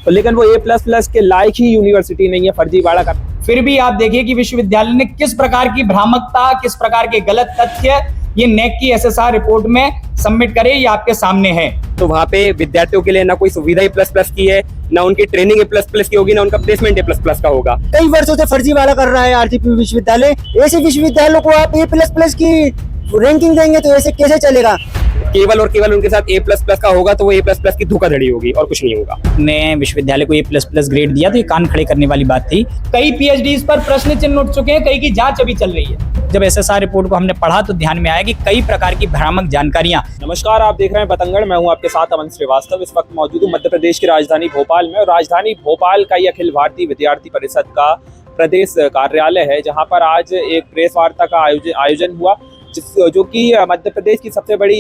तो लेकिन वो A++ के लायक ही यूनिवर्सिटी नहीं है, फर्जीवाड़ा कर। फिर भी आप देखिए कि विश्वविद्यालय ने किस प्रकार की भ्रामकता, किस प्रकार के गलत तथ्य ये नेक की SSR रिपोर्ट में सबमिट करे, ये आपके सामने है। तो वहाँ पे विद्यार्थियों के लिए ना कोई सुविधा A++ की है, ना उनकी ट्रेनिंग A++ की होगी, ना उनका प्लेसमेंट A++ का होगा। कई वर्षों से फर्जीवाड़ा कर रहा है आरजीपी विश्वविद्यालय। ऐसे विश्वविद्यालयों को आप A++ की रैंकिंग देंगे तो ऐसे कैसे चलेगा? केवल और केवल उनके साथ A++ का होगा तो वो A++ की धोखाधड़ी होगी और कुछ नहीं होगा। ने विश्वविद्यालय को A++ ग्रेड दिया तो ये कान खड़े करने वाली बात थी। कई PhD पर प्रश्न चिन्ह उठ चुके हैं, कई की जांच अभी चल रही है। जब SSR रिपोर्ट को हमने पढ़ा तो ध्यान में आया कि कई प्रकार की भ्रामक जानकारियां। नमस्कार, आप देख रहे हैं बतंगड़। मैं हूं आपके साथ अमन श्रीवास्तव। इस वक्त मौजूद हूं मध्य प्रदेश की राजधानी भोपाल में, और राजधानी भोपाल का ये अखिल भारतीय विद्यार्थी परिषद का प्रदेश कार्यालय है, जहां पर आज एक प्रेस वार्ता का आयोजन हुआ, जो कि मध्य प्रदेश की सबसे बड़ी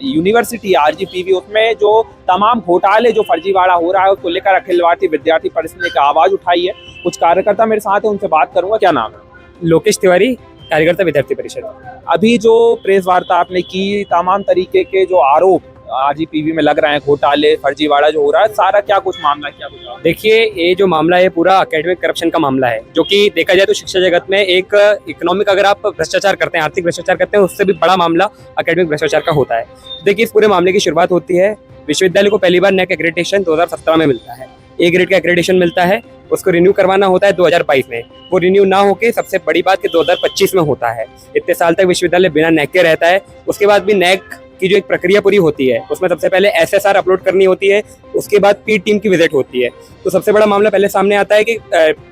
यूनिवर्सिटी RGPV, उसमें जो तमाम घोटाले, जो फर्जीवाड़ा हो रहा है, उसको लेकर अखिल भारतीय विद्यार्थी परिषद ने एक आवाज उठाई है। कुछ कार्यकर्ता मेरे साथ है, उनसे बात करूंगा। क्या नाम है? लोकेश तिवारी, कार्यकर्ता विद्यार्थी परिषद। अभी जो प्रेस वार्ता आपने की, तमाम तरीके के जो आरोप RGPV में लग रहे हैं, घोटाले, फर्जीवाड़ा जो हो रहा है, सारा क्या कुछ मामला, क्या कुछ? देखिए, ये जो मामला है पूरा एकेडमिक करप्शन का मामला है, जो कि देखा जाए तो शिक्षा जगत में एक इकोनॉमिक, अगर आप भ्रष्टाचार करते हैं, आर्थिक भ्रष्टाचार करते हैं, उससे भी बड़ा मामला एकेडमिक भ्रष्टाचार का होता है। देखिए, इस पूरे मामले की शुरुआत होती है, विश्वविद्यालय को पहली बार नेक एक्रेडिटेशन 2017 में मिलता है। A ग्रेड का एक्रेडिटेशन मिलता है, उसको रिन्यू करवाना होता है 2022 में। वो रिन्यू ना होके सबसे बड़ी बात कि 2025 में होता है। इतने साल तक विश्वविद्यालय बिना नेक के रहता है। उसके बाद भी नेक की जो एक प्रक्रिया पूरी होती है, उसमें सबसे पहले SSR अपलोड करनी होती है, उसके बाद P टीम की विजिट होती है। तो सबसे बड़ा मामला पहले सामने आता है कि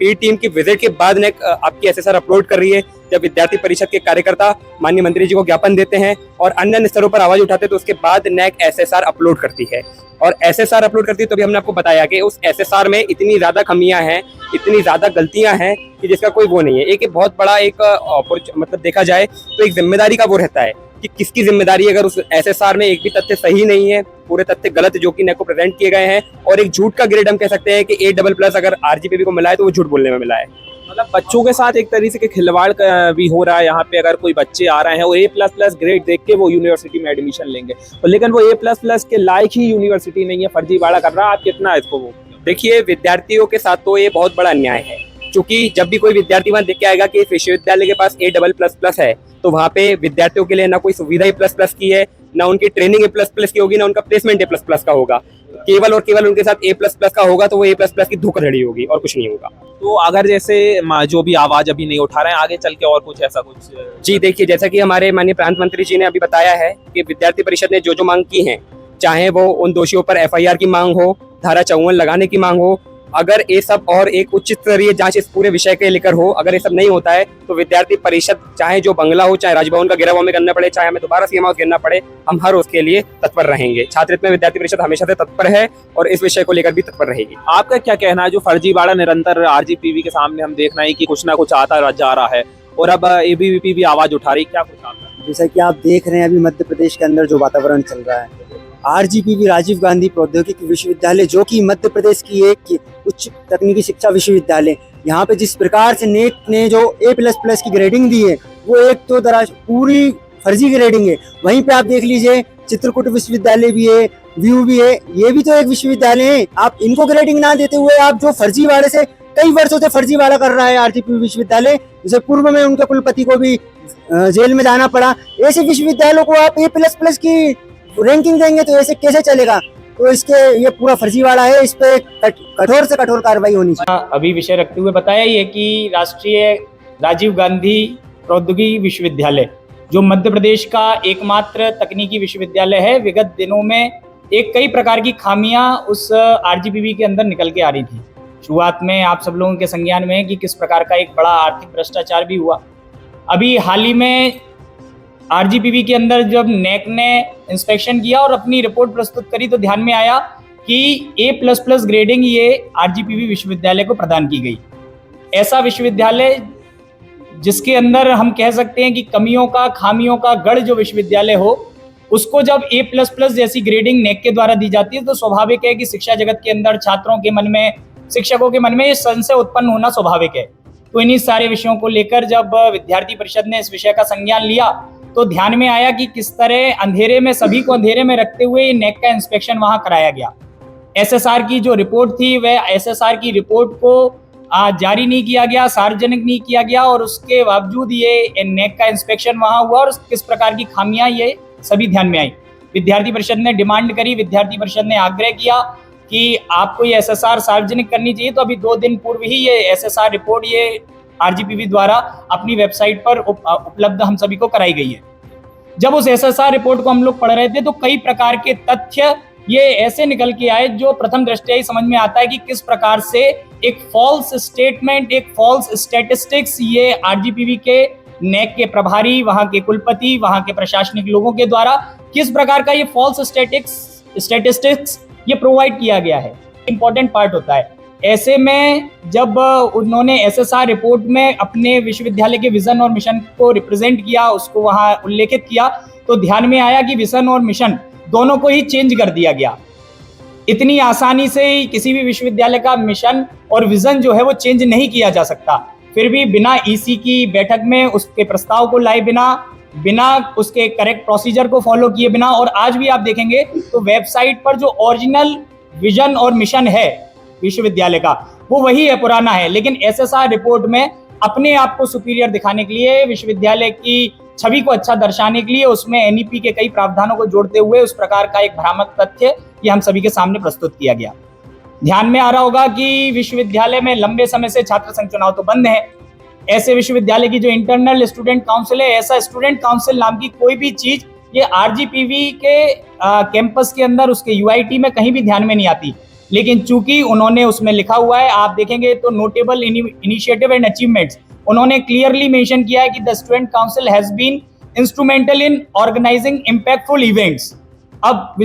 P टीम की विजिट के बाद नेक आपकी SSR अपलोड कर रही है। जब विद्यार्थी परिषद के कार्यकर्ता माननीय मंत्री जी को ज्ञापन देते हैं और अन्य स्तरों पर आवाज उठाते हैं, तो उसके बाद नेक SSR अपलोड करती है। और SSR अपलोड करती है तो भी हमने आपको बताया कि उस SSR में इतनी ज्यादा कमियां हैं, इतनी ज्यादा गलतियां हैं कि जिसका कोई वो नहीं है। एक बहुत बड़ा एक मतलब देखा जाए तो एक जिम्मेदारी का वो रहता है कि किसकी जिम्मेदारी, अगर उस SSR में एक भी तथ्य सही नहीं है, पूरे तथ्य गलत जो कि नेक को प्रेजेंट किए गए हैं, और एक झूठ का ग्रेड हम कह सकते हैं कि A++ अगर RGPV को मिला है तो वो झूठ बोलने में मिला है। मतलब बच्चों के साथ एक तरीके के खिलवाड़ भी हो रहा है यहाँ पे। अगर कोई बच्चे आ रहे हैं वो A++ ग्रेड देख के वो यूनिवर्सिटी में एडमिशन लेंगे, तो लेकिन वो A++ के लायक ही यूनिवर्सिटी नहीं है, फर्जीवाड़ा कर रहा है। आप कितना इसको वो? देखिए, विद्यार्थियों के साथ तो ये बहुत बड़ा अन्याय है, क्योंकि जब भी कोई विद्यार्थी वहां देख के आएगा कि इस विश्वविद्यालय के पास A++ है, तो वहाँ पे विद्यार्थियों के लिए ना कोई सुविधा A++ की है, ना उनकी ट्रेनिंग A++ की होगी, ना उनका प्लेसमेंट A++ का होगा। केवल और केवल उनके साथ A++ का होगा तो वो A++ की धोखाधड़ी होगी और कुछ नहीं होगा। तो अगर जैसे जो भी आवाज अभी नहीं उठा रहे हैं, आगे चल के और कुछ ऐसा कुछ? जी देखिए, जैसा कि हमारे माननीय प्रांत मंत्री जी ने अभी बताया है कि विद्यार्थी परिषद ने जो जो मांग की है, चाहे वो उन दोषियों पर FIR की मांग हो, धारा 54 लगाने की मांग हो, अगर ये सब और एक उच्च स्तरीय जांच इस पूरे विषय के लेकर हो, अगर ये सब नहीं होता है तो विद्यार्थी परिषद, चाहे जो बंगला हो, चाहे राजभवन का घेराव हमें करना पड़े, चाहे हमें दोबारा CM हाउस घेरना पड़े, हम हर उसके लिए तत्पर रहेंगे। छात्रहित में विद्यार्थी परिषद हमेशा से तत्पर है और इस विषय को लेकर भी तत्पर रहेगी। आपका क्या कहना है? जो फर्जीवाड़ा निरंतर RGPV के सामने हम देख रहे हैं कि कुछ ना कुछ आता जा रहा है, और अब ABVP भी आवाज उठा रही, क्या कुछ आता है? जैसा कि आप देख रहे हैं अभी मध्य प्रदेश के अंदर जो वातावरण चल रहा है, RGPV राजीव गांधी प्रौद्योगिकी विश्वविद्यालय, जो कि मध्य प्रदेश की एक उच्च तकनीकी शिक्षा विश्वविद्यालय, यहाँ पे जिस प्रकार से नेक ने जो A++ की ग्रेडिंग दी है, वो एक तो दरअसल पूरी फर्जी ग्रेडिंग है। वहीं पे आप देख लीजिए, चित्रकूट विश्वविद्यालय भी है, व्यू भी है, ये भी तो एक विश्वविद्यालय है। आप इनको ग्रेडिंग ना देते हुए आप जो फर्जीवाड़े से कई वर्षों से फर्जीवाड़ा कर रहा है RGPV विश्वविद्यालय, जिसे पूर्व में उनके कुलपति को भी जेल में जाना पड़ा, ऐसे विश्वविद्यालयों को आप A++ की रैंकिंग देंगे तो ऐसे कैसे चलेगा? तो इसके ये पूरा फर्जीवाड़ा है, इस पे कठोर से कठोर कार्रवाई होनी चाहिए। अभी विषय रखते हुए बताया ये कि राष्ट्रीय राजीव गांधी प्रौद्योगिकी विश्वविद्यालय, जो मध्य प्रदेश का एकमात्र तकनीकी विश्वविद्यालय है, विगत दिनों में एक कई प्रकार की खामियां उस RGPV के अंदर निकल के आ रही थी। शुरुआत में आप सब लोगों के संज्ञान में है कि किस प्रकार का एक बड़ा आर्थिक भ्रष्टाचार भी हुआ। अभी हाल ही में RGPV के अंदर जब नेक ने इंस्पेक्शन किया और अपनी रिपोर्ट प्रस्तुत करी, तो ध्यान में आया कि A++ ग्रेडिंग ये RGPV विश्वविद्यालय को प्रदान की गई। ऐसा विश्वविद्यालय जिसके अंदर हम कह सकते हैं कि कमियों का, खामियों का गढ़ जो विश्वविद्यालय हो, उसको जब A++ जैसी ग्रेडिंग नेक के द्वारा दी जाती है, तो स्वाभाविक है कि शिक्षा जगत के अंदर छात्रों के मन में, शिक्षकों के मन में ये संशय उत्पन्न होना स्वाभाविक है। तो इन्हीं सारे विषयों को लेकर जब विद्यार्थी परिषद ने इस विषय का संज्ञान लिया, तो ध्यान में आया कि किस तरह अंधेरे में, सभी को अंधेरे में रखते हुए नेक का इंस्पेक्शन वहां कराया गया। एसएसआर की जो रिपोर्ट थी वह एसएसआर की रिपोर्ट को जारी नहीं किया गया, सार्वजनिक नहीं किया गया, और उसके बावजूद ये नेक का इंस्पेक्शन वहां हुआ और किस प्रकार की खामियां ये सभी ध्यान में आई। विद्यार्थी परिषद ने डिमांड करी, विद्यार्थी परिषद ने आग्रह किया कि आपको ये एसएसआर सार्वजनिक करनी चाहिए। तो अभी 2 दिन पूर्व ही ये एसएसआर रिपोर्ट ये आरजीपीवी द्वारा अपनी वेबसाइट पर उपलब्ध हम सभी को कराई गई है। जब उस एसएसआर रिपोर्ट को हम लोग पढ़ रहे थे तो कई प्रकार के तथ्य ये ऐसे निकल के आए जो प्रथम दृष्टया ही समझ में आता है कि किस प्रकार से एक फॉल्स स्टेटमेंट, एक फॉल्स स्टैटिस्टिक्स ये आरजीपीवी के नेक के प्रभारी, वहां के कुलपति, वहां के प्रशासनिक लोगों के द्वारा किस प्रकार का ये फॉल्स स्टैटिस्टिक्स ये प्रोवाइड किया गया है, इंपॉर्टेंट पार्ट होता है। ऐसे में जब उन्होंने एसएसआर रिपोर्ट में अपने विश्वविद्यालय के विजन और मिशन को रिप्रेजेंट किया, उसको वहां उल्लेखित किया, तो ध्यान में आया कि विजन और मिशन दोनों को ही चेंज कर दिया गया। इतनी आसानी से ही किसी भी विश्वविद्यालय का मिशन और विजन जो है वो चेंज नहीं किया जा सकता। फिर भी बिना ईसी की बैठक में उसके प्रस्ताव को लाए बिना उसके करेक्ट प्रोसीजर को फॉलो किए बिना, और आज भी आप देखेंगे तो वेबसाइट पर जो ओरिजिनल विजन और मिशन है विश्वविद्यालय का वो वही है, पुराना है, लेकिन एसएसआर रिपोर्ट में अपने आप को सुपीरियर दिखाने के लिए, विश्वविद्यालय की छवि को अच्छा दर्शाने के लिए उसमें एनईपी के कई प्रावधानों को जोड़ते हुए उस प्रकार का एक भ्रामक तथ्य ये हम सभी के सामने प्रस्तुत किया गया। ध्यान में आ रहा होगा कि विश्वविद्यालय में लंबे समय से छात्र संघ चुनाव तो बंद है। ऐसे विश्वविद्यालय की जो इंटरनल स्टूडेंट काउंसिल है, ऐसा स्टूडेंट काउंसिल नाम की कोई भी चीज ये आरजीपीवी के कैंपस के अंदर उसके यूआईटी में कहीं भी ध्यान में नहीं आती। लेकिन चूंकि उन्होंने उसमें लिखा हुआ है, आप देखेंगे तो नोटेबल इनिशिएटिव एंड अचीवमेंट्स, उन्होंने क्लियरली मेंशन किया है कि the student council has been instrumental in organizing impactful events. अब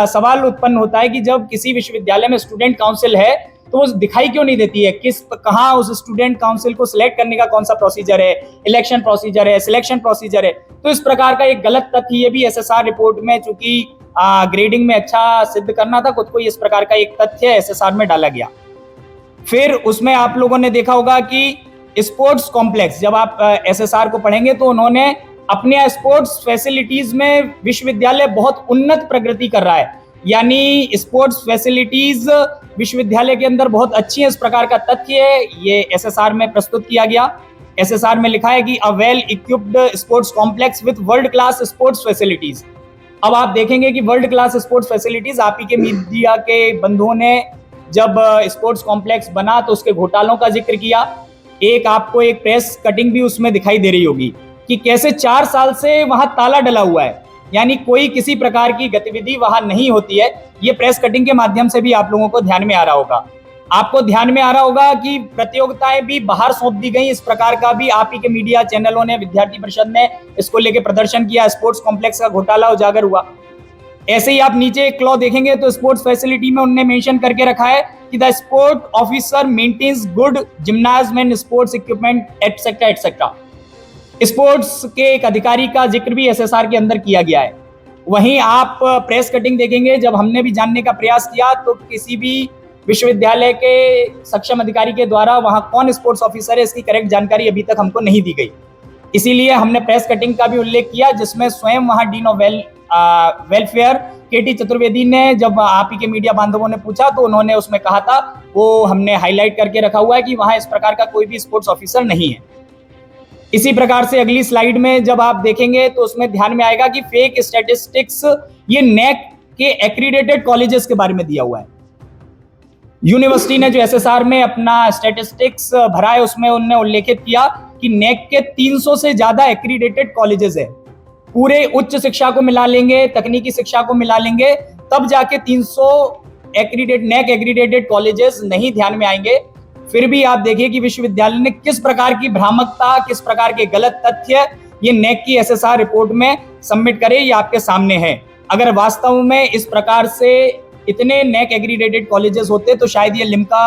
सवाल उत्पन्न होता है कि जब किसी विश्वविद्यालय में स्टूडेंट काउंसिल है तो वो दिखाई क्यों नहीं देती है, कहाँ उस स्टूडेंट काउंसिल को सिलेक्ट करने का कौन सा प्रोसीजर है, इलेक्शन प्रोसीजर है, सिलेक्शन प्रोसीजर है। तो इस प्रकार का एक गलत तथ्य ये भी एसएसआर रिपोर्ट में, चूंकि ग्रेडिंग में अच्छा सिद्ध करना था खुद को, इस प्रकार का एक तथ्य एसएसआर में डाला गया। फिर उसमें आप लोगों ने देखा होगा कि स्पोर्ट्स कॉम्प्लेक्स, जब आप एसएसआर को पढ़ेंगे तो उन्होंने अपने स्पोर्ट्स फैसिलिटीज में विश्वविद्यालय बहुत उन्नत प्रगति कर रहा है, यानी स्पोर्ट्स फैसिलिटीज विश्वविद्यालय के अंदर बहुत अच्छी है, इस प्रकार का तथ्य है ये एसएसआर में प्रस्तुत किया गया। एसएसआर में लिखा है कि a well equipped sports complex with world class sports facilities. अब आप देखेंगे कि वर्ल्ड क्लास स्पोर्ट्स फैसिलिटीज, आप ही के मीडिया के बंधुओं ने जब स्पोर्ट्स कॉम्प्लेक्स बना तो उसके घोटालों का जिक्र किया। आपको एक प्रेस कटिंग भी उसमें दिखाई दे रही होगी कि कैसे 4 साल से वहां ताला डला हुआ है, यानी कोई किसी प्रकार की गतिविधि वहां नहीं होती है। ये प्रेस कटिंग के माध्यम से भी आप लोगों को ध्यान में आ रहा होगा। आपको ध्यान में आ रहा होगा कि प्रतियोगिताएं भी बाहर सौंप दी गई, इस प्रकार का भी आप ही के मीडिया चैनलों ने, विद्यार्थी परिषद ने इसको लेकर प्रदर्शन किया। स्पोर्ट्स कॉम्प्लेक्स का घोटाला उजागर हुआ। ऐसे ही आप नीचे एक क्लॉ देखेंगे तो स्पोर्ट्स फैसिलिटी में उन्होंने मेंशन करके रखा है कि the sport officer maintains good gymnasium and sports equipment etcetera etcetera. Sports के एक अधिकारी का जिक्र भी एसएसआर के अंदर किया गया है। वहीं आप प्रेस कटिंग देखेंगे, जब हमने भी जानने का प्रयास किया तो किसी भी विश्वविद्यालय के सक्षम अधिकारी के द्वारा वहां कौन स्पोर्ट्स ऑफिसर है इसकी करेक्ट जानकारी अभी तक हमको नहीं दी गई। इसीलिए हमने प्रेस कटिंग का भी उल्लेख किया, जिसमें स्वयं वहां डीन ऑफ वेलफेयर केटी चतुर्वेदी ने, जब आप ही के मीडिया बांधवों ने पूछा तो उन्होंने उसमें कहा था, वो हमने हाईलाइट करके रखा हुआ है कि वहां इस प्रकार का कोई भी स्पोर्ट्स ऑफिसर नहीं है। इसी प्रकार से अगली स्लाइड में जब आप देखेंगे तो उसमें ध्यान में आएगा कि फेक स्टैटिस्टिक्स ये नेक के एक्रीडेटेड कॉलेजेस के बारे में दिया हुआ है। यूनिवर्सिटी ने जो एसएसआर में अपना स्टैटिस्टिक्स भरा है उसमें उन्होंने उल्लेखित किया कि नेक के 300 से ज्यादा एक्रीडेटेड कॉलेजेस है। पूरे उच्च शिक्षा को मिला लेंगे, तकनीकी शिक्षा को मिला लेंगे, तब जाके 300 नेक एग्रीडेटेड कॉलेजेस नहीं ध्यान में आएंगे। फिर भी आप देखिए कि विश्वविद्यालय ने किस प्रकार की भ्रामकता, किस प्रकार के गलत तथ्य ये नेक की एसएसआर रिपोर्ट में सबमिट करे, ये आपके सामने है। अगर वास्तव में इस प्रकार से इतने नेक एग्रीडेटेड कॉलेजेस होते तो शायद ये लिम्का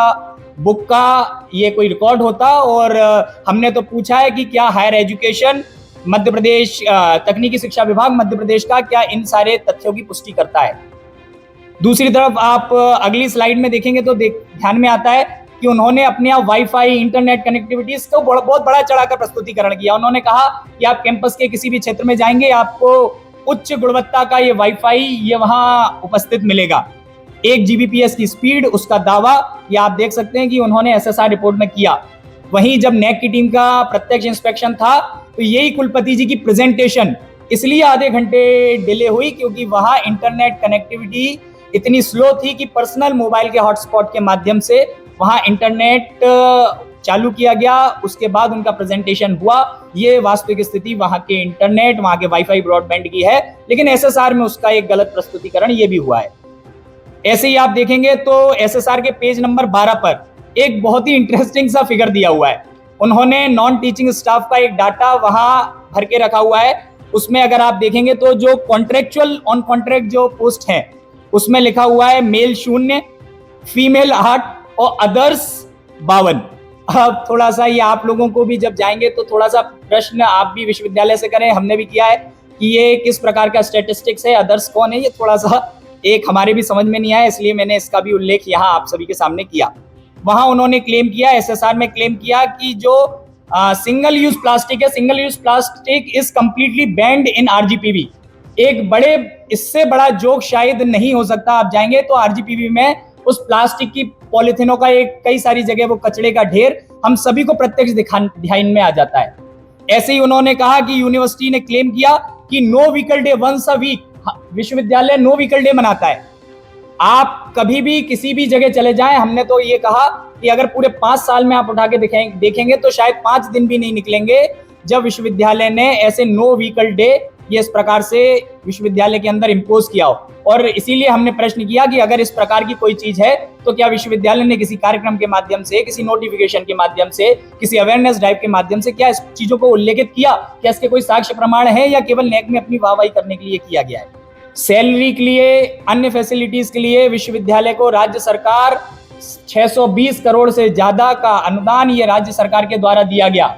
बुक का ये कोई रिकॉर्ड होता। और हमने तो पूछा है कि क्या हायर एजुकेशन मध्य प्रदेश, तकनीकी शिक्षा विभाग मध्य प्रदेश का क्या इन सारे तथ्यों की पुष्टि करता है। दूसरी तरफ आप अगली स्लाइड में देखेंगे तो ध्यान में आता है कि उन्होंने अपने आप वाईफाई, इंटरनेट कनेक्टिविटीज को बहुत बड़ा चढ़ाकर प्रस्तुतिकरण किया। उन्होंने कहा कि आप कैंपस के किसी भी क्षेत्र में जाएंगे, आपको उच्च गुणवत्ता का ये वाईफाई ये वहां उपस्थित मिलेगा। 1 Gbps की स्पीड, उसका दावा, ये आप देख सकते हैं कि उन्होंने एसएसआर रिपोर्ट में किया। वहीं जब नैक की टीम का प्रत्यक्ष इंस्पेक्शन था तो यही कुलपति जी की प्रेजेंटेशन इसलिए आधे घंटे डिले हुई क्योंकि वहां इंटरनेट कनेक्टिविटी इतनी स्लो थी कि पर्सनल मोबाइल के हॉटस्पॉट के माध्यम से वहां इंटरनेट चालू किया गया, उसके बाद उनका प्रेजेंटेशन हुआ। ये वास्तविक स्थिति वहां के इंटरनेट, वहां के वाईफाई ब्रॉडबैंड की है, लेकिन एसएसआर में उसका एक गलत प्रस्तुतिकरण ये भी हुआ है। ऐसे ही आप देखेंगे तो एसएसआर के पेज नंबर 12 पर एक बहुत ही इंटरेस्टिंग सा फिगर दिया हुआ है। उन्होंने नॉन टीचिंग स्टाफ का एक डाटा वहां भर के रखा हुआ है। उसमें अगर आप देखेंगे तो जो कॉन्ट्रेक्चुअल ऑन कॉन्ट्रैक्ट जो पोस्ट है उसमें लिखा हुआ है मेल 0, फीमेल 8 और अदर्स 52। अब थोड़ा सा ये आप लोगों को भी जब जाएंगे तो थोड़ा सा प्रश्न आप भी विश्वविद्यालय से करें, हमने भी किया है कि ये किस प्रकार का स्टैटिस्टिक्स है, अदर्स कौन है, ये थोड़ा सा एक हमारे भी समझ में नहीं आया, इसलिए मैंने इसका भी उल्लेख यहाँ आप सभी के सामने किया। वहां उन्होंने क्लेम किया, एसएसआर में क्लेम किया कि जो सिंगल यूज प्लास्टिक है, single use plastic is completely band in RGPV. एक बड़े इससे बड़ा जोक शायद नहीं हो सकता। आप जाएंगे तो आरजीपीवी में उस प्लास्टिक की पॉलिथीनों का एक कई सारी जगह वो कचड़े का ढेर हम सभी को प्रत्यक्ष ध्यान में आ जाता है। ऐसे ही उन्होंने कहा कि यूनिवर्सिटी ने क्लेम किया कि no vehicle day once a week, विश्वविद्यालय नो व्हीकल डे मनाता है। आप कभी भी किसी भी जगह चले जाएं, हमने तो ये कहा कि अगर पूरे 5 साल में आप उठा के देखेंगे तो शायद 5 दिन भी नहीं निकलेंगे जब विश्वविद्यालय ने ऐसे नो व्हीकल डे ये इस प्रकार से विश्वविद्यालय के अंदर इम्पोज किया हो। और इसीलिए हमने प्रश्न किया कि अगर इस प्रकार की कोई चीज है तो क्या विश्वविद्यालय ने किसी कार्यक्रम के माध्यम से, किसी नोटिफिकेशन के माध्यम से, किसी अवेयरनेस ड्राइव के माध्यम से क्या इस चीजों को उल्लेखित किया? क्या इसके कोई साक्ष्य प्रमाण है या केवल नेक में अपनी वाहवाही करने के लिए किया गया है? सैलरी के लिए, अन्य फैसिलिटीज के लिए विश्वविद्यालय को राज्य सरकार 620 करोड़ से ज्यादा का अनुदान ये राज्य सरकार के द्वारा दिया गया।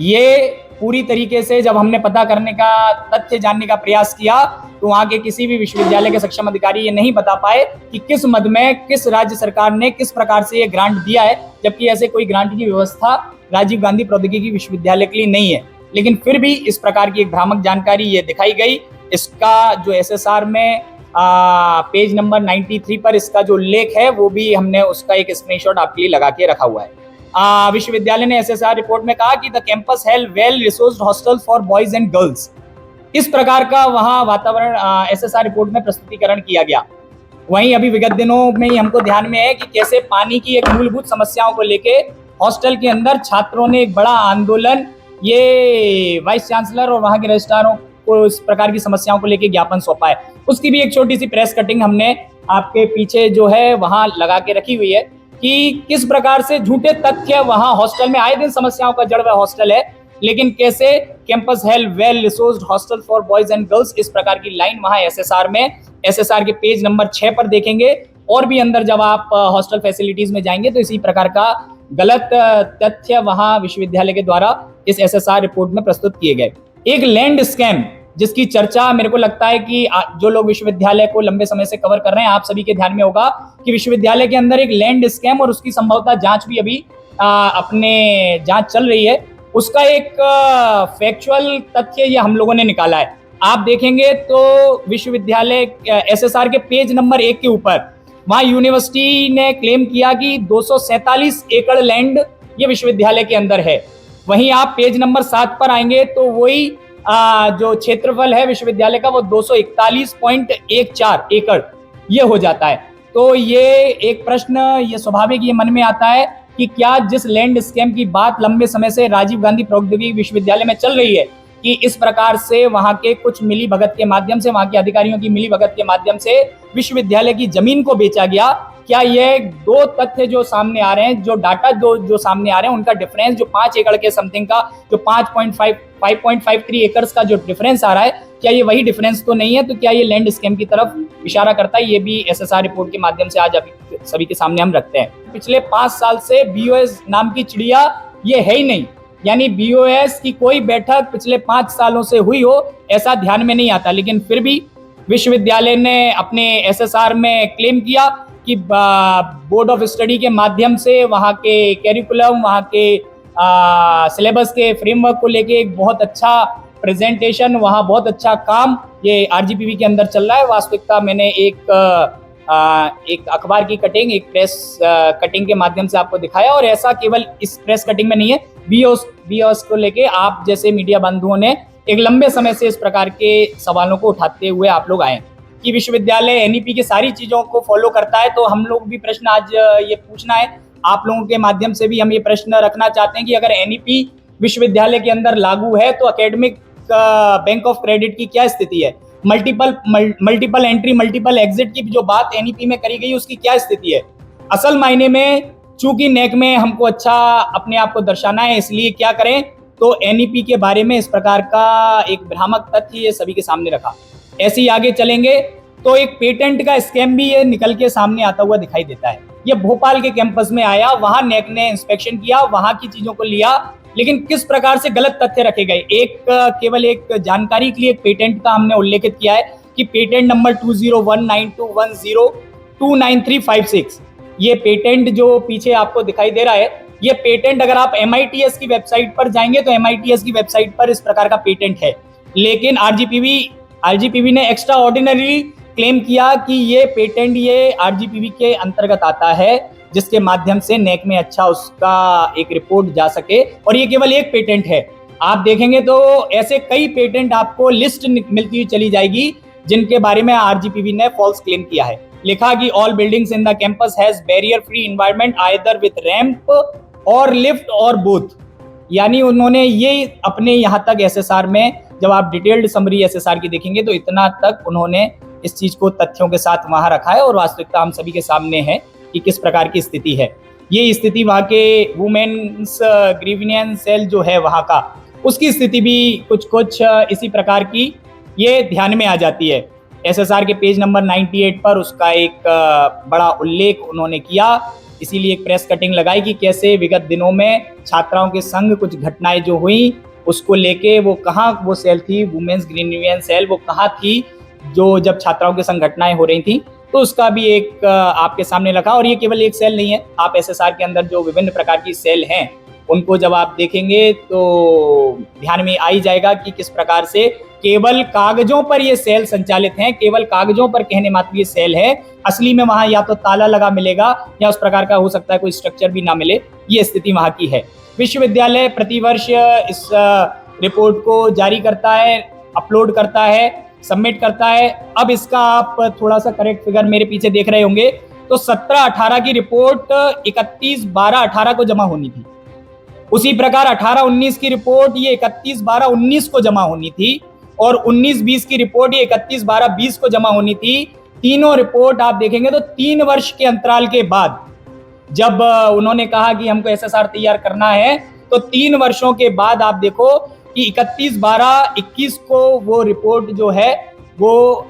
ये पूरी तरीके से जब हमने पता करने का, तथ्य जानने का प्रयास किया तो वहां के किसी भी विश्वविद्यालय के सक्षम अधिकारी ये नहीं बता पाए कि किस मद में किस राज्य सरकार ने किस प्रकार से ये ग्रांट दिया है, जबकि ऐसे कोई ग्रांट की व्यवस्था राजीव गांधी प्रौद्योगिकी विश्वविद्यालय के लिए नहीं है। लेकिन फिर भी इस प्रकार की एक भ्रामक जानकारी ये दिखाई गई। इसका जो एसएसआर में पेज नंबर 93 पर इसका जो उल्लेख है वो भी हमने उसका एक स्क्रीनशॉट आपके लिए लगा के रखा हुआ है। विश्वविद्यालय ने एसएसआर रिपोर्ट में कहा कि the campus have well resourced hostel for boys and girls. इस प्रकार का वहां वातावरण एसएसआर रिपोर्ट में प्रस्तुतिकरण किया गया। वहीं अभी विगत दिनों में ही हमको ध्यान में है कि कैसे पानी की एक मूलभूत समस्याओं को लेके हॉस्टल के अंदर छात्रों ने एक बड़ा आंदोलन, ये वाइस चांसलर और वहां के रजिस्ट्रारों को इस प्रकार की समस्याओं को लेके ज्ञापन सौंपा है। उसकी भी एक छोटी सी प्रेस कटिंग हमने आपके पीछे जो है वहां लगा के रखी हुई है कि किस प्रकार से झूठे तथ्य वहां हॉस्टल में, आए दिन समस्याओं का जड़ वह हॉस्टल है, लेकिन कैसे campus have well resourced hostel for boys and girls, इस प्रकार की लाइन वहां एसएसआर में, एसएसआर के पेज नंबर 6 पर देखेंगे। और भी अंदर जब आप हॉस्टल फैसिलिटीज में जाएंगे तो इसी प्रकार का गलत तथ्य वहां विश्वविद्यालय के द्वारा इस एसएसआर रिपोर्ट में प्रस्तुत किए गए। एक लैंड स्कैम जिसकी चर्चा मेरे को लगता है कि जो लोग विश्वविद्यालय को लंबे समय से कवर कर रहे हैं, आप सभी के ध्यान में होगा कि विश्वविद्यालय के अंदर एक लैंड स्कैम और उसकी संभवतः जांच भी अभी अपने जांच चल रही है। उसका एक फैक्चुअल तथ्य ये हम लोगों ने निकाला है। आप देखेंगे तो विश्वविद्यालय एसएसआर के पेज नंबर 1 के ऊपर वहां यूनिवर्सिटी ने क्लेम किया कि 247 एकड़ लैंड ये विश्वविद्यालय के अंदर है। वहीं आप पेज नंबर 7 पर आएंगे तो वही जो क्षेत्रफल है विश्वविद्यालय का वो 241.14 एकड़ ये हो जाता है। तो ये एक प्रश्न ये स्वाभाविक ये मन में आता है कि क्या जिस लैंड स्कैम की बात लंबे समय से राजीव गांधी प्रौद्योगिकी विश्वविद्यालय में चल रही है कि इस प्रकार से वहां के कुछ मिली भगत के माध्यम से, वहां के अधिकारियों की मिली भगत के माध्यम से विश्वविद्यालय की जमीन को बेचा गया, क्या ये दो तथ्य जो सामने आ रहे हैं, जो डाटा जो सामने आ रहे हैं, उनका डिफरेंस जो 5 एकड़ के समथिंग का जो 5.53 एकड़ का जो डिफरेंस आ रहा है, क्या ये वही डिफरेंस तो नहीं है? तो क्या ये लैंड स्कैम की तरफ इशारा करता है? ये भी एसएसआर रिपोर्ट के माध्यम से आज अभी सभी के सामने हम रखते हैं। पिछले 5 साल से बीओएस नाम की चिड़िया ये है ही नहीं, यानी बीओएस की कोई बैठक पिछले 5 सालों से हुई हो ऐसा ध्यान में नहीं आता। लेकिन फिर भी विश्वविद्यालय ने अपने एसएसआर में क्लेम किया कि बोर्ड ऑफ स्टडी के माध्यम से वहाँ के कैरिकुलम, वहाँ के सिलेबस के फ्रेमवर्क को लेके एक बहुत अच्छा प्रेजेंटेशन, वहाँ बहुत अच्छा काम ये आरजीपीवी के अंदर चल रहा है। वास्तविकता मैंने एक एक अखबार की कटिंग, एक प्रेस कटिंग के माध्यम से आपको दिखाया। और ऐसा केवल इस प्रेस कटिंग में नहीं है, बीओएस को लेके आप जैसे मीडिया बंधुओं ने एक लंबे समय से इस प्रकार के सवालों को उठाते हुए आप लोग आए कि विश्वविद्यालय एनईपी की सारी चीज़ों को फॉलो करता है। तो हम लोग भी प्रश्न आज ये पूछना है, आप लोगों के माध्यम से भी हम ये प्रश्न रखना चाहते हैं कि अगर एनईपी विश्वविद्यालय के अंदर लागू है तो एकेडमिक बैंक ऑफ क्रेडिट की क्या स्थिति है, मल्टीपल एंट्री मल्टीपल एग्जिट की जो बात एनईपी में करी गई उसकी क्या स्थिति है। असल मायने में चूंकि नेक में हमको अच्छा अपने आप को दर्शाना है, इसलिए क्या करें तो एनईपी के बारे में इस प्रकार का एक भ्रामक तथ्य ये सभी के सामने रखा। ऐसे ही आगे चलेंगे तो एक पेटेंट का स्कैम भी ये निकल के सामने आता हुआ दिखाई देता है। ये भोपाल के कैंपस में आया, वहां नेक ने इंस्पेक्शन किया, वहां की चीजों को लिया, लेकिन किस प्रकार से गलत तथ्य रखे गए। केवल एक जानकारी के लिए एक पेटेंट का हमने उल्लेखित किया है कि पेटेंट नंबर 201921029356, ये पेटेंट जो पीछे आपको दिखाई दे रहा है, ये पेटेंट अगर आप MITS की वेबसाइट पर जाएंगे तो MITS की वेबसाइट पर इस प्रकार का पेटेंट है। लेकिन RGPV ने एक्स्ट्रा ऑर्डिनरी क्लेम किया कि ये पेटेंट ये RGPV के अंतर्गत आता है, जिसके माध्यम से नेक में अच्छा उसका एक रिपोर्ट जा सके। और ये केवल एक पेटेंट है, आप देखेंगे तो ऐसे कई पेटेंट आपको लिस्ट मिलती हुई चली जाएगी जिनके बारे में RGPV ने फॉल्स क्लेम किया है। लिखा कि all buildings in the campus has barrier free environment either with ramp और लिफ्ट और बोथ। यानी उन्होंने ये अपने यहाँ तक SSR में, जब आप डिटेल्ड समरी SSR की देखेंगे तो इतना तक उन्होंने इस चीज को तथ्यों के साथ वहां रखा है। और वास्तविकता हम सभी के सामने है कि किस प्रकार की स्थिति है। ये स्थिति वहाँ के वुमेन्स ग्रीवियंस सेल जो है वहाँ का, उसकी स्थिति भी कुछ इसी प्रकार की ये ध्यान में आ जाती है। SSR के पेज नंबर 98 पर उसका एक बड़ा उल्लेख उन्होंने किया, इसीलिए एक प्रेस कटिंग लगाई कि कैसे विगत दिनों में छात्राओं के संग कुछ घटनाएं जो हुई उसको लेके वो कहाँ वो सेल थी, वुमेन्स ग्रीवियंस सेल वो कहाँ थी जो जब छात्राओं के संग घटनाएं हो रही थी, तो उसका भी एक आपके सामने रखा। और ये केवल एक सेल नहीं है, आप SSR के अंदर जो विभिन्न प्रकार की सेल हैं उनको जब आप देखेंगे तो ध्यान में आ ही जाएगा कि किस प्रकार से केवल कागजों पर ये सेल संचालित हैं, केवल कागजों पर कहने मात्र ये सेल है, असली में वहां या तो ताला लगा मिलेगा या उस प्रकार का हो सकता है कोई स्ट्रक्चर भी ना मिले। ये स्थिति वहां की है। विश्वविद्यालय प्रतिवर्ष इस रिपोर्ट को जारी करता है, अपलोड करता है, सबमिट करता है। अब इसका आप थोड़ा सा करेक्ट फिगर मेरे पीछे देख रहे होंगे तो 17-18 की रिपोर्ट 31/12/18 को जमा होनी थी। उसी प्रकार 18-19 की रिपोर्ट ये 31/12/19 को जमा होनी थी और 19-20 की रिपोर्ट ये 31/12/20 को जमा होनी थी। तीनों रिपोर्ट आप देखेंगे तो 3 वर्ष के अंतराल के बाद जब उन्होंने कहा कि हमको SSR तैयार करना है तो 3 वर्षों के बाद आप देखो कि 31/12/21 को वो रिपोर्ट जो है वो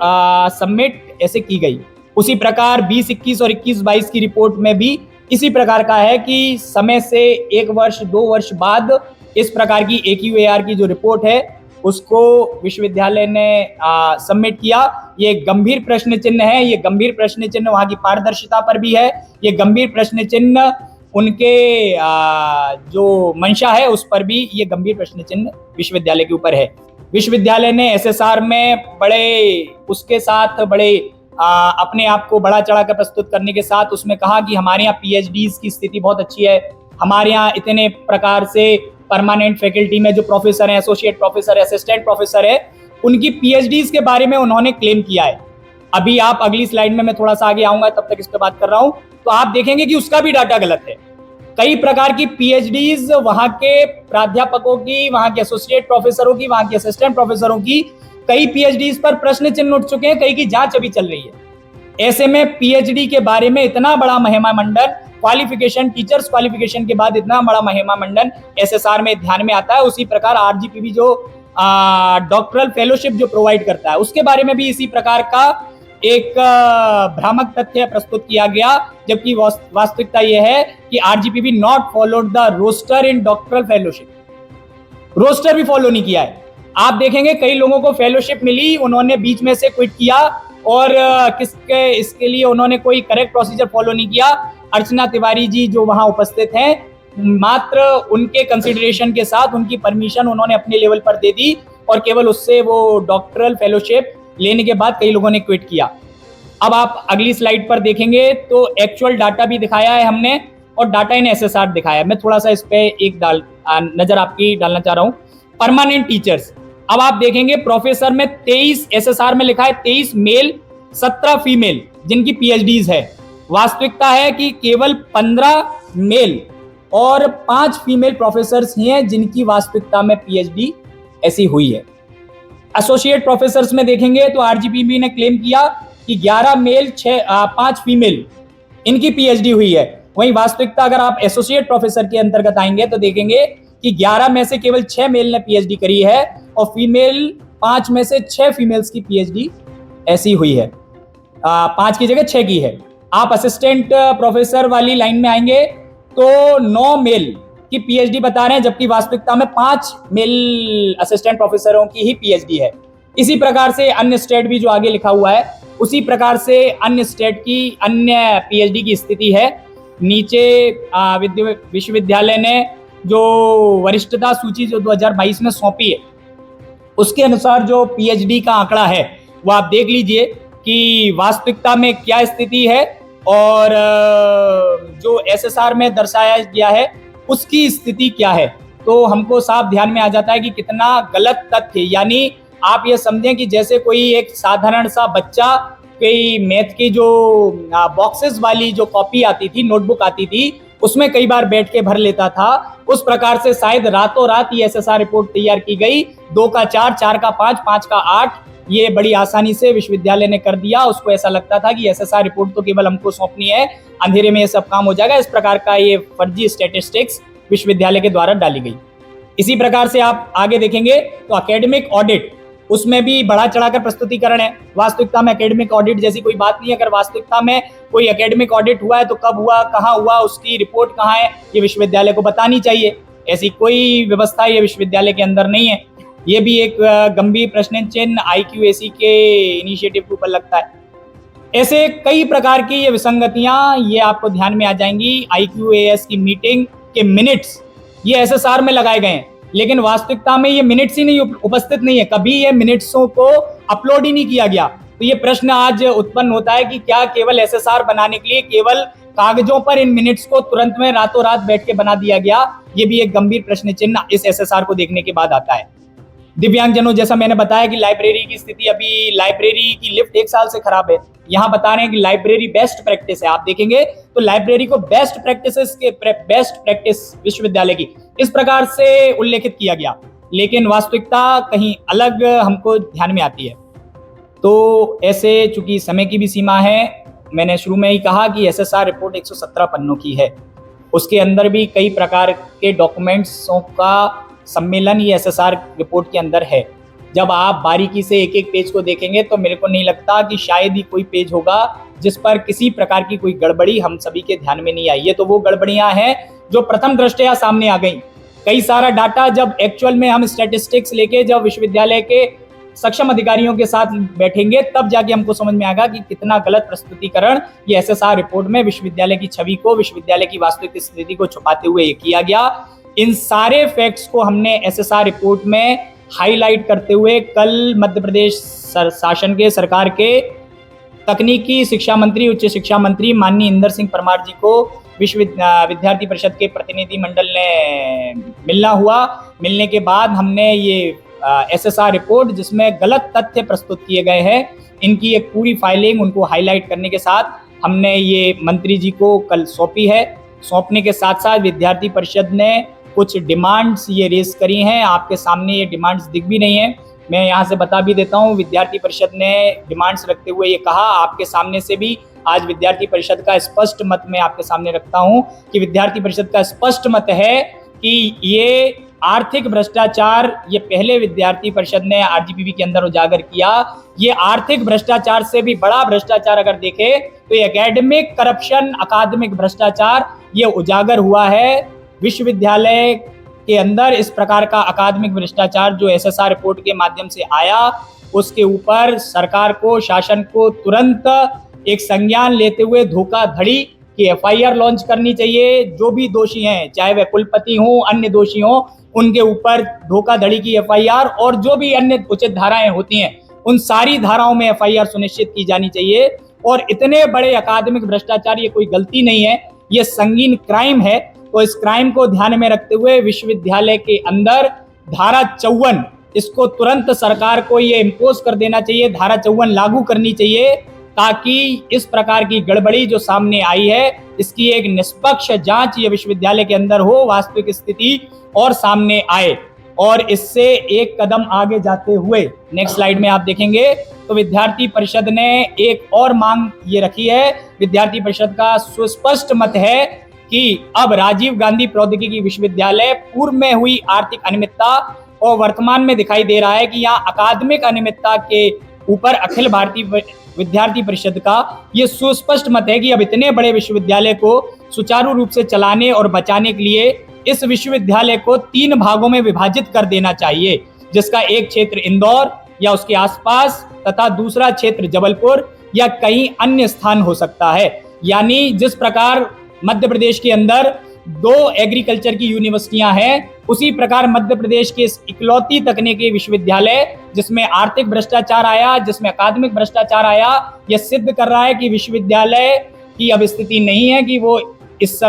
सबमिट ऐसे की गई। उसी प्रकार 20-21 और 21-22 की रिपोर्ट में भी इसी प्रकार का है कि समय से 1 वर्ष 2 वर्ष बाद इस प्रकार की AQAR की जो रिपोर्ट है उसको विश्वविद्यालय ने सबमिट किया। ये गंभीर प्रश्न चिन्ह है, ये गंभीर प्रश्न चिन्ह वहाँ की पारदर्शिता पर भी है, ये गंभीर प्रश्न चिन्ह उनके जो मंशा है उस पर भी ये गंभीर प्रश्न चिन्ह विश्वविद्यालय के ऊपर है। विश्वविद्यालय ने SSR में उसके साथ अपने आप को बड़ा चढ़ा कर प्रस्तुत करने के साथ उसमें कहा कि हमारे यहाँ PhDs की स्थिति बहुत अच्छी है, हमारे यहाँ इतने प्रकार से परमानेंट फैकल्टी में जो प्रोफेसर हैं, एसोसिएट प्रोफेसर, असिस्टेंट प्रोफेसर है, उनकी PhDs के बारे में उन्होंने क्लेम किया है। अभी आप अगली स्लाइड में मैं थोड़ा सा आगे आऊंगा, तब तक इस पर बात कर रहा हूं, तो आप देखेंगे कि उसका भी डाटा गलत है। कई प्रकार की PhDs वहां के प्राध्यापकों की, वहां के एसोसिएट प्रोफेसरों की, वहां के असिस्टेंट प्रोफेसरों की कई PhDs पर प्रश्न चिन्ह उठ चुके हैं, कई की जांच अभी चल रही है। ऐसे में PhD के बारे में इतना बड़ा महिमा मंडन, क्वालिफिकेशन, टीचर्स क्वालिफिकेशन के बाद इतना बड़ा महिमा मंडन SSR में ध्यान में आता है। उसी प्रकार RGPV जो डॉक्टरल फेलोशिप जो प्रोवाइड करता है उसके बारे में भी इसी प्रकार का एक भ्रामक तथ्य प्रस्तुत किया गया, जबकि वास्तविकता यह है कि RGPV not followed the roster in doctoral fellowship, roster भी फॉलो नहीं किया है। आप देखेंगे कई लोगों को फेलोशिप मिली, उन्होंने बीच में से क्विट किया और इसके लिए उन्होंने कोई करेक्ट प्रोसीजर फॉलो नहीं किया। अर्चना तिवारी जी जो वहां उपस्थित हैं, मात्र उनके कंसिडरेशन के साथ उनकी परमिशन उन्होंने अपने लेवल पर दे दी और केवल उससे वो डॉक्टरल फेलोशिप लेने के बाद कई लोगों ने क्विट किया। अब आप अगली स्लाइड पर देखेंगे तो एक्चुअल डाटा भी दिखाया है हमने और डाटा इन SSR दिखाया है। मैं थोड़ा सा इस पे एक नजर आपकी डालना चाह रहा हूं। परमानेंट टीचर्स, अब आप देखेंगे प्रोफेसर में 23 SSR में लिखा है 23 मेल 17 फीमेल जिनकी PhDs है। वास्तविकता है कि केवल 15 मेल और 5 फीमेल प्रोफेसर्स ही हैं जिनकी वास्तविकता में PhD ऐसी हुई है। एसोसिएट प्रोफेसर्स में देखेंगे तो RGPB ने क्लेम किया कि 11 मेल 5 फीमेल इनकी PhD हुई है। वहीं वास्तविकता अगर आप एसोसिएट प्रोफेसर के अंतर्गत आएंगे तो देखेंगे कि 11 में से केवल 6 मेल ने PhD करी है और फीमेल 5 में से 6 फीमेल्स की PhD ऐसी हुई है, 5 की जगह 6 की है। आप असिस्टेंट प्रोफेसर वाली लाइन में आएंगे तो 9 मेल की PhD बता रहे हैं, जबकि वास्तविकता में 5 मेल असिस्टेंट प्रोफेसरों की ही PhD है। इसी प्रकार से अन्य स्टेट भी जो आगे लिखा हुआ है उसी प्रकार से अन्य स्टेट की अन्य PhD की स्थिति है। नीचे विश्वविद्यालय ने जो वरिष्ठता सूची जो 2022 में सौंपी है उसके अनुसार जो PhD का आंकड़ा है वो आप देख लीजिए कि वास्तविकता में क्या स्थिति है और जो SSR में दर्शाया गया है उसकी स्थिति क्या है। तो हमको साफ ध्यान में आ जाता है कि कितना गलत तथ्य, यानी आप ये समझें कि जैसे कोई एक साधारण सा बच्चा कोई मैथ की जो बॉक्सेस वाली जो कॉपी आती थी, नोटबुक आती थी, उसमें कई बार बैठ के भर लेता था, उस प्रकार से शायद रातों रात ये SSR रिपोर्ट तैयार की गई। 2 का 4, 4 का 5, 5 का 8, ये बड़ी आसानी से विश्वविद्यालय ने कर दिया। उसको ऐसा लगता था कि SSR रिपोर्ट तो केवल हमको सौंपनी है, अंधेरे में ये सब काम हो जाएगा। इस प्रकार का ये फर्जी स्टैटिस्टिक्स विश्वविद्यालय के द्वारा डाली गई। इसी प्रकार से आप आगे देखेंगे तो एकेडमिक ऑडिट, उसमें भी बढ़ा चढ़ाकर प्रस्तुतिकरण है। वास्तविकता में एकेडमिक ऑडिट जैसी कोई बात नहीं है। अगर वास्तविकता में कोई एकेडमिक ऑडिट हुआ है तो कब हुआ, कहाँ हुआ, उसकी रिपोर्ट कहाँ है, ये विश्वविद्यालय को बतानी चाहिए। ऐसी कोई व्यवस्था ये विश्वविद्यालय के अंदर नहीं है। ये भी एक गंभीर प्रश्न चिन्ह IQAC के इनिशिएटिव के ऊपर लगता है। ऐसे कई प्रकार की ये विसंगतियां ये आपको ध्यान में आ जाएंगी। IQAS की मीटिंग के मिनट्स ये SSR में लगाए गए हैं, लेकिन वास्तविकता में ये मिनट्स ही नहीं उपस्थित नहीं है, कभी ये मिनट्सों को अपलोड ही नहीं किया गया। तो ये प्रश्न आज उत्पन्न होता है कि क्या केवल SSR बनाने के लिए केवल कागजों पर इन मिनट्स को तुरंत में रातों रात बैठ के बना दिया गया? ये भी एक गंभीर प्रश्न चिन्ह इस SSR को देखने के बाद आता है। दिव्यांगजनों, जैसा मैंने बताया कि लाइब्रेरी की स्थिति, अभी लाइब्रेरी की लिफ्ट 1 साल से खराब है। यहाँ बता रहे हैं कि लाइब्रेरी बेस्ट प्रैक्टिस है। आप देखेंगे तो लाइब्रेरी को बेस्ट प्रैक्टिस विश्वविद्यालय की इस प्रकार से उल्लेखित किया गया, लेकिन वास्तविकता कहीं अलग हमको ध्यान में आती है। तो ऐसे चूंकि समय की भी सीमा है, मैंने शुरू में ही कहा कि SSR रिपोर्ट 117 पन्नों की है। उसके अंदर भी कई प्रकार के डॉक्यूमेंट्सों का सम्मेलन ये SSR रिपोर्ट के अंदर है। जब आप बारीकी से एक एक पेज को देखेंगे तो मेरे को नहीं लगता कि शायद ही कोई पेज होगा जिस पर किसी प्रकार की कोई गड़बड़ी हम सभी के ध्यान में नहीं आई। ये तो वो गड़बड़ियां हैं जो प्रथम दृष्टया सामने आ गई। कई सारा डाटा जब एक्चुअल में हम स्टैटिस्टिक्स लेके जब विश्वविद्यालय के सक्षम अधिकारियों के साथ बैठेंगे तब जाके हमको समझ में आएगा कि कितना गलत प्रस्तुतिकरण ये SSR रिपोर्ट में विश्वविद्यालय की छवि को, विश्वविद्यालय की वास्तविक स्थिति को छुपाते हुए किया गया। इन सारे फैक्ट्स को हमने SSR रिपोर्ट में हाईलाइट करते हुए कल मध्य प्रदेश शासन के सरकार के तकनीकी शिक्षा मंत्री, उच्च शिक्षा मंत्री माननीय इंदर सिंह परमार जी को विद्यार्थी परिषद के प्रतिनिधि मंडल ने मिलना हुआ। मिलने के बाद हमने ये SSR रिपोर्ट जिसमें गलत तथ्य प्रस्तुत किए गए हैं, इनकी एक पूरी फाइलिंग उनको हाईलाइट करने के साथ हमने ये मंत्री जी को कल सौंपी है। सौंपने के साथ साथ विद्यार्थी परिषद ने कुछ डिमांड्स ये रेज करी हैं। आपके सामने ये डिमांड्स दिख भी नहीं है, मैं यहाँ से बता भी देता हूँ। विद्यार्थी परिषद ने डिमांड्स रखते हुए ये कहा, आपके सामने से भी आज विद्यार्थी परिषद का स्पष्ट मत मैं आपके सामने रखता हूँ कि विद्यार्थी परिषद का स्पष्ट मत है कि ये आर्थिक भ्रष्टाचार, ये पहले विद्यार्थी परिषद ने RGPB के अंदर उजागर किया। ये आर्थिक भ्रष्टाचार से भी बड़ा भ्रष्टाचार अगर देखे तो ये एकेडमिक करप्शन, अकादमिक भ्रष्टाचार ये उजागर हुआ है। विश्वविद्यालय के अंदर इस प्रकार का अकादमिक भ्रष्टाचार जो SSR रिपोर्ट के माध्यम से आया, उसके ऊपर सरकार को, शासन को तुरंत एक संज्ञान लेते हुए धोखाधड़ी की FIR लॉन्च करनी चाहिए। जो भी दोषी हैं, चाहे वह कुलपति हों, अन्य दोषी हों, उनके ऊपर धोखाधड़ी की FIR और जो भी अन्य उचित धाराएं होती हैं उन सारी धाराओं में FIR सुनिश्चित की जानी चाहिए। और इतने बड़े अकादमिक भ्रष्टाचार, ये कोई गलती नहीं है, ये संगीन क्राइम है। तो इस क्राइम को ध्यान में रखते हुए विश्वविद्यालय के अंदर धारा 54, इसको तुरंत सरकार को ये इम्पोज कर देना चाहिए, धारा 54 लागू करनी चाहिए, ताकि इस प्रकार की गड़बड़ी जो सामने आई है इसकी एक निष्पक्ष जांच ये विश्वविद्यालय के अंदर हो, वास्तविक स्थिति और सामने आए। और इससे एक कदम आगे जाते हुए नेक्स्ट स्लाइड में आप देखेंगे तो विद्यार्थी परिषद ने एक और मांग ये रखी है। विद्यार्थी परिषद का सुस्पष्ट मत है कि अब राजीव गांधी प्रौद्योगिकी विश्वविद्यालय पूर्व में हुई आर्थिक अनियमितता और वर्तमान में दिखाई दे रहा है कि यहाँ अकादमिक अनियमितता के ऊपर अखिल भारतीय विद्यार्थी परिषद का ये सुस्पष्ट मत है कि अब इतने बड़े विश्वविद्यालय को सुचारू रूप से चलाने और बचाने के लिए इस विश्वविद्यालय को 3 भागों में विभाजित कर देना चाहिए, जिसका एक क्षेत्र इंदौर या उसके आसपास तथा दूसरा क्षेत्र जबलपुर या कहीं अन्य स्थान हो सकता है। यानी जिस प्रकार मध्य प्रदेश के अंदर 2 एग्रीकल्चर की यूनिवर्सिटियां हैं, उसी प्रकार मध्य प्रदेश के इकलौती तकनीकी विश्वविद्यालय जिसमें आर्थिक भ्रष्टाचार आया, जिसमें अकादमिक भ्रष्टाचार आया, यह सिद्ध कर रहा है कि विश्वविद्यालय की अब स्थिति नहीं है कि वो इस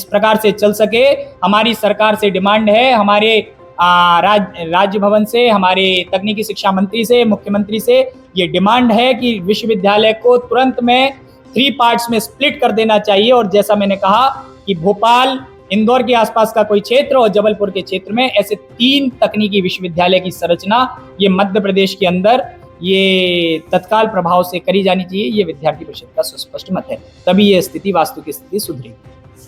प्रकार से चल सके। हमारी सरकार से डिमांड है, हमारे राज्य भवन से, हमारे तकनीकी शिक्षा मंत्री से, मुख्यमंत्री से ये डिमांड है कि विश्वविद्यालय को तुरंत में 3 पार्ट्स में स्प्लिट कर देना चाहिए। और जैसा मैंने कहा कि भोपाल, इंदौर के आसपास का कोई क्षेत्र और जबलपुर के क्षेत्र में ऐसे 3 तकनीकी विश्वविद्यालय की संरचना ये मध्य प्रदेश के अंदर ये तत्काल प्रभाव से करी जानी चाहिए। ये विद्यार्थी परिषद का सुस्पष्ट मत है, तभी ये स्थिति, वास्तविक स्थिति सुधरेगी।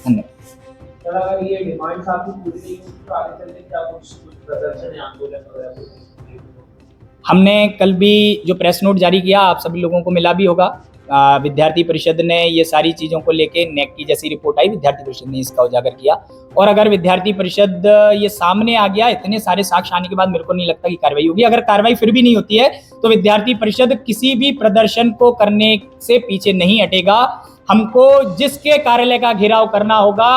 धन्यवाद। अगर ये डिमांड्स आपकी पूरी नहीं होगी तो आगे चलते क्या कुछ प्रदर्शन या आंदोलन वगैरह? हमने कल भी जो प्रेस नोट जारी किया, आप सभी लोगों को मिला भी होगा। विद्यार्थी परिषद ने ये सारी चीज़ों को लेके नेक की जैसी रिपोर्ट आई, विद्यार्थी परिषद ने इसका उजागर किया। और अगर विद्यार्थी परिषद ये सामने आ गया, इतने सारे साक्ष्य आने के बाद मेरे को नहीं लगता कि कार्रवाई होगी। अगर कार्रवाई फिर भी नहीं होती है तो विद्यार्थी परिषद किसी भी प्रदर्शन को करने से पीछे नहीं हटेगा। हमको जिसके कार्यालय का घेराव करना होगा,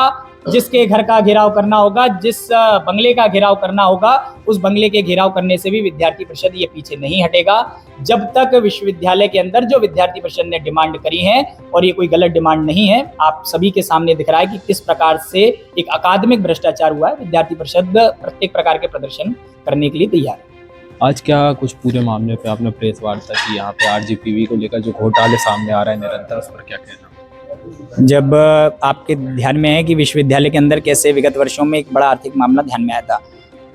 जिसके घर का घेराव करना होगा, जिस बंगले का घेराव करना होगा, उस बंगले के घेराव करने से भी विद्यार्थी परिषद ये पीछे नहीं हटेगा, जब तक विश्वविद्यालय के अंदर जो विद्यार्थी परिषद ने डिमांड करी है, और ये कोई गलत डिमांड नहीं है, आप सभी के सामने दिख रहा है कि किस प्रकार से एक अकादमिक भ्रष्टाचार हुआ है। विद्यार्थी परिषद प्रत्येक प्रकार के प्रदर्शन करने के लिए तैयार है। आज क्या कुछ पूरे मामले पे आपने प्रेस वार्ता की, यहाँ पे आरजीपीवी को लेकर जो घोटाले सामने आ रहे हैं निरंतर, उस पर क्या कहना? जब आपके ध्यान में है कि विश्वविद्यालय के अंदर कैसे विगत वर्षों में एक बड़ा आर्थिक मामला ध्यान में आया था।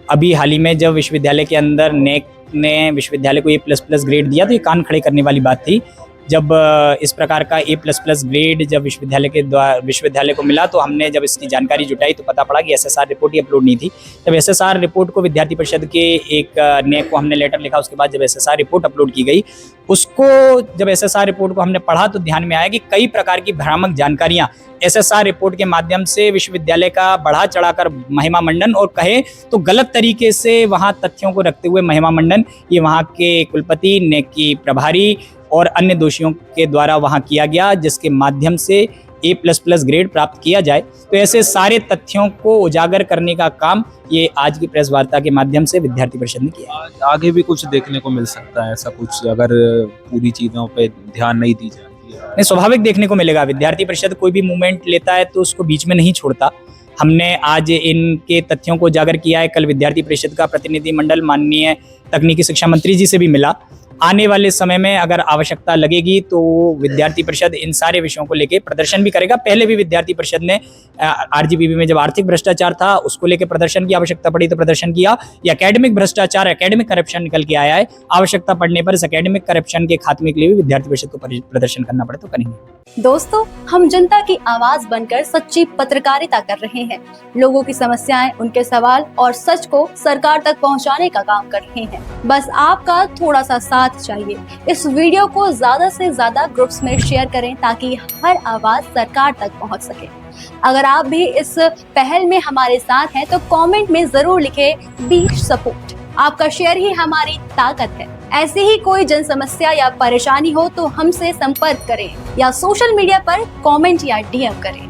अभी हाल ही में जब विश्वविद्यालय के अंदर नेक ने विश्वविद्यालय को A++ ग्रेड दिया तो ये कान खड़े करने वाली बात थी। जब इस प्रकार का A++ ग्रेड जब विश्वविद्यालय को मिला तो हमने जब इसकी जानकारी जुटाई तो पता पड़ा कि SSR रिपोर्ट ही अपलोड नहीं थी। जब SSR रिपोर्ट को विद्यार्थी परिषद के एक नेक को हमने लेटर लिखा, उसके बाद जब SSR रिपोर्ट अपलोड की गई, उसको जब SSR रिपोर्ट को हमने पढ़ा तो ध्यान में आया कि कई प्रकार की भ्रामक जानकारियां SSR रिपोर्ट के माध्यम से विश्वविद्यालय का बढ़ा चढ़ाकर महिमा मंडन, और कहे तो गलत तरीके से वहां तथ्यों को रखते हुए महिमा मंडन ये वहां के कुलपति, नेक की प्रभारी और अन्य दोषियों के द्वारा वहां किया गया, जिसके माध्यम से A++ ग्रेड प्राप्त किया जाए। तो ऐसे सारे तथ्यों को उजागर करने का काम ये आज की प्रेस वार्ता के माध्यम से विद्यार्थी परिषद ने किया। आगे भी कुछ देखने को मिल सकता है ऐसा कुछ, अगर पूरी चीज़ों पे ध्यान नहीं दी जाती है? नहीं, स्वाभाविक देखने को मिलेगा। विद्यार्थी परिषद कोई भी मूवमेंट लेता है तो उसको बीच में नहीं छोड़ता। हमने आज इनके तथ्यों को उजागर किया है। कल विद्यार्थी परिषद का प्रतिनिधिमंडल माननीय तकनीकी शिक्षा मंत्री जी से भी मिला। आने वाले समय में अगर आवश्यकता लगेगी तो विद्यार्थी परिषद इन सारे विषयों को लेकर प्रदर्शन भी करेगा। पहले भी विद्यार्थी परिषद ने आरजीपीवी में जब आर्थिक भ्रष्टाचार था उसको लेकर प्रदर्शन की आवश्यकता पड़ी तो प्रदर्शन किया। ये एकेडमिक भ्रष्टाचार, एकेडमिक करप्शन निकल के आया है। आवश्यकता पड़ने पर इस एकेडमिक करप्शन के खात्मे के लिए भी विद्यार्थी परिषद को प्रदर्शन करना पड़े तो करेंगे। दोस्तों, हम जनता की आवाज बनकर सच्ची पत्रकारिता कर रहे हैं। लोगों की समस्याएं, उनके सवाल और सच को सरकार तक पहुंचाने का काम कर रहे हैं। बस आपका थोड़ा सा साथ चाहिए। इस वीडियो को ज्यादा से ज्यादा ग्रुप्स में शेयर करें ताकि हर आवाज सरकार तक पहुंच सके। अगर आप भी इस पहल में हमारे साथ हैं तो कमेंट में जरूर लिखें बी सपोर्ट। आपका शेयर ही हमारी ताकत है। ऐसी ही कोई जन समस्या या परेशानी हो तो हमसे संपर्क करें या सोशल मीडिया पर कमेंट या DM करें।